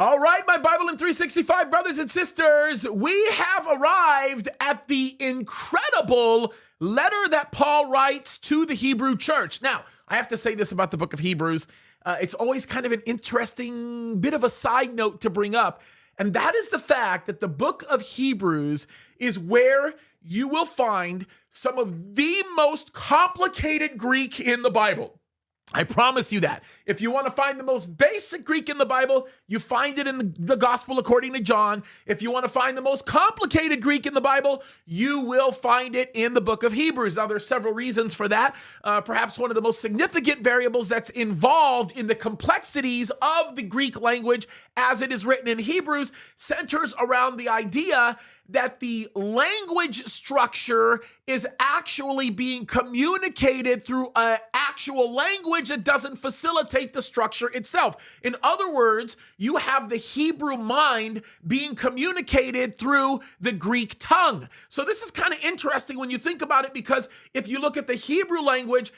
All right, my Bible in 365 brothers and sisters, we have arrived at the incredible letter that Paul writes to the Hebrew church. Now, I have to say this about the book of Hebrews. It's always kind of an interesting bit of a side note to bring up, and that is the fact that the book of Hebrews is where you will find some of the most complicated Greek in the Bible. I promise you that. If you want to find the most basic Greek in the Bible, you find it in the Gospel according to John. If you want to find the most complicated Greek in the Bible, you will find it in the book of Hebrews. Now, there's several reasons for that. Perhaps one of the most significant variables that's involved in the complexities of the Greek language as it is written in Hebrews centers around the idea that the language structure is actually being communicated through an actual language that doesn't facilitate the structure itself. In other words, you have the Hebrew mind being communicated through the Greek tongue. So this is kind of interesting when you think about it, because if you look at the Hebrew language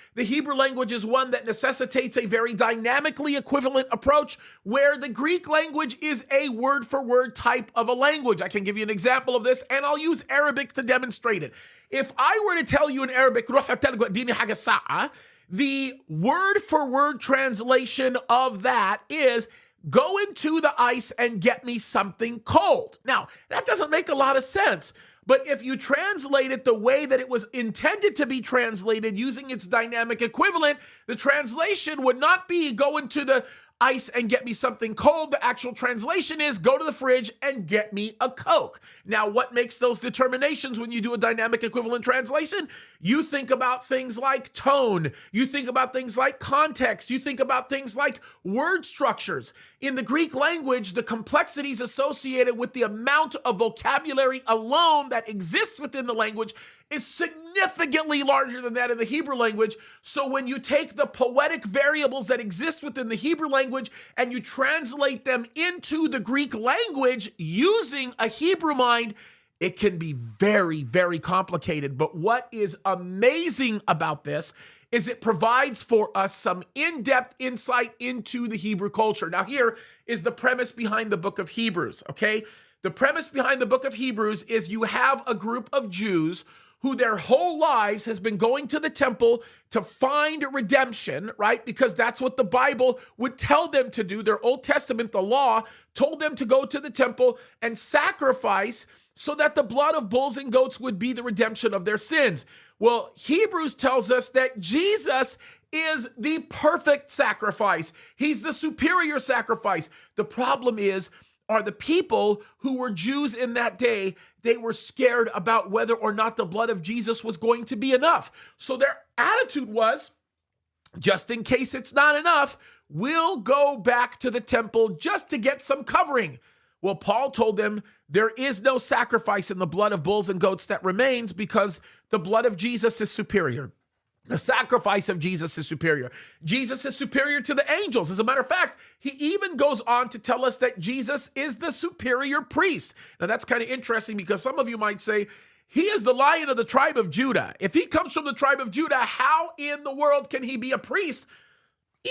is one that necessitates a very dynamically equivalent approach, where the Greek language is a word-for-word type of a language. I can give you an example of this, and I'll use Arabic to demonstrate it. If I were to tell you in Arabic, the word-for-word translation of that is, go into the ice and get me something cold. Now, that doesn't make a lot of sense, but if you translate it the way that it was intended to be translated using its dynamic equivalent, the translation would not be go into the ice and get me something cold. The actual translation is go to the fridge and get me a Coke. Now, what makes those determinations when you do a dynamic equivalent translation? You think about things like tone. You think about things like context. You think about things like word structures. In the Greek language, the complexities associated with the amount of vocabulary alone that exists within the language is significantly larger than that in the Hebrew language. So when you take the poetic variables that exist within the Hebrew language and you translate them into the Greek language using a Hebrew mind, it can be very, very complicated. But what is amazing about this is it provides for us some in-depth insight into the Hebrew culture. Now, here is the premise behind the book of Hebrews, okay? The premise behind the book of Hebrews is you have a group of Jews who their whole lives has been going to the temple to find redemption, right? Because that's what the Bible would tell them to do. Their Old Testament, the law, told them to go to the temple and sacrifice so that the blood of bulls and goats would be the redemption of their sins. Well, Hebrews tells us that Jesus is the perfect sacrifice. He's the superior sacrifice. The problem are the people who were Jews in that day, they were scared about whether or not the blood of Jesus was going to be enough. So their attitude was, just in case it's not enough, we'll go back to the temple just to get some covering. Well, Paul told them there is no sacrifice in the blood of bulls and goats that remains, because the blood of Jesus is superior. The sacrifice of Jesus is superior. Jesus is superior to the angels. As a matter of fact, he even goes on to tell us that Jesus is the superior priest. Now, that's kind of interesting, because some of you might say, he is the Lion of the tribe of Judah. If he comes from the tribe of Judah, how in the world can he be a priest?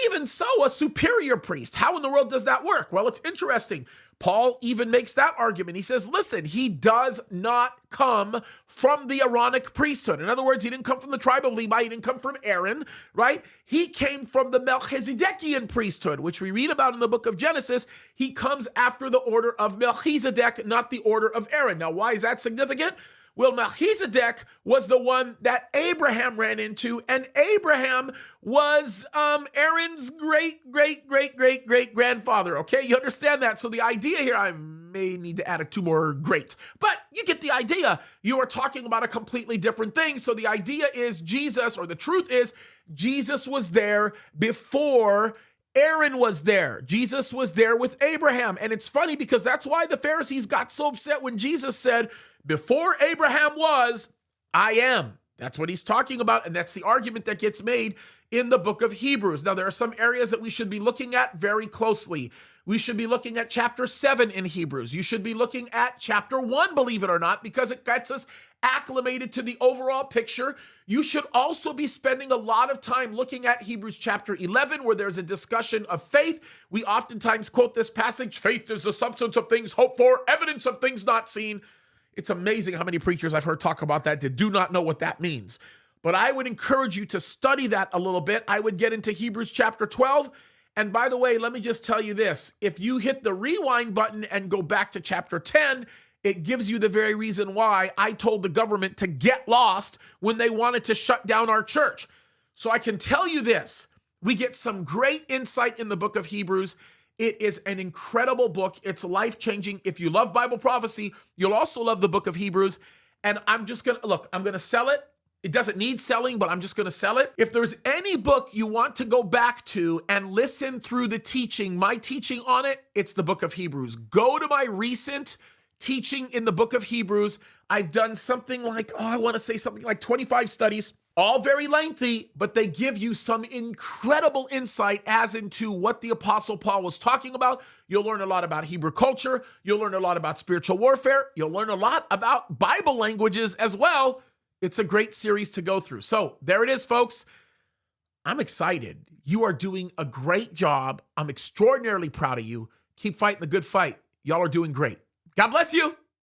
Even so, a superior priest. How in the world does that work? Well, it's interesting. Paul even makes that argument. He says, listen, he does not come from the Aaronic priesthood. In other words, he didn't come from the tribe of Levi. He didn't come from Aaron, right? He came from the Melchizedekian priesthood, which we read about in the book of Genesis. He comes after the order of Melchizedek, not the order of Aaron. Now, why is that significant? Well, Melchizedek was the one that Abraham ran into, and Abraham was Aaron's great-great-great-great-great-grandfather, okay? You understand that? So the idea here, I may need to add two more greats, but you get the idea. You are talking about a completely different thing. So the idea is Jesus, or the truth is, Jesus was there before Aaron was there. Jesus was there with Abraham. And it's funny, because that's why the Pharisees got so upset when Jesus said, before Abraham was, I am. That's what he's talking about, and that's the argument that gets made in the book of Hebrews. Now, there are some areas that we should be looking at very closely. We should be looking at chapter 7 in Hebrews. You should be looking at chapter 1, believe it or not, because it gets us acclimated to the overall picture. You should also be spending a lot of time looking at Hebrews chapter 11, where there's a discussion of faith. We oftentimes quote this passage, faith is the substance of things hoped for, evidence of things not seen. It's amazing how many preachers I've heard talk about that that do not know what that means. But I would encourage you to study that a little bit. I would get into Hebrews chapter 12. And by the way, let me just tell you this. If you hit the rewind button and go back to chapter 10, it gives you the very reason why I told the government to get lost when they wanted to shut down our church. So I can tell you this. We get some great insight in the book of Hebrews. It is an incredible book. It's life-changing. If you love Bible prophecy, you'll also love the book of Hebrews. And I'm just going to, I'm going to sell it. It doesn't need selling, but I'm just going to sell it. If there's any book you want to go back to and listen through the teaching, my teaching on it, it's the book of Hebrews. Go to my recent teaching in the book of Hebrews. I've done something like, I want to say something like 25 studies. All very lengthy, but they give you some incredible insight as into what the Apostle Paul was talking about. You'll learn a lot about Hebrew culture. You'll learn a lot about spiritual warfare. You'll learn a lot about Bible languages as well. It's a great series to go through. So there it is, folks. I'm excited. You are doing a great job. I'm extraordinarily proud of you. Keep fighting the good fight. Y'all are doing great. God bless you.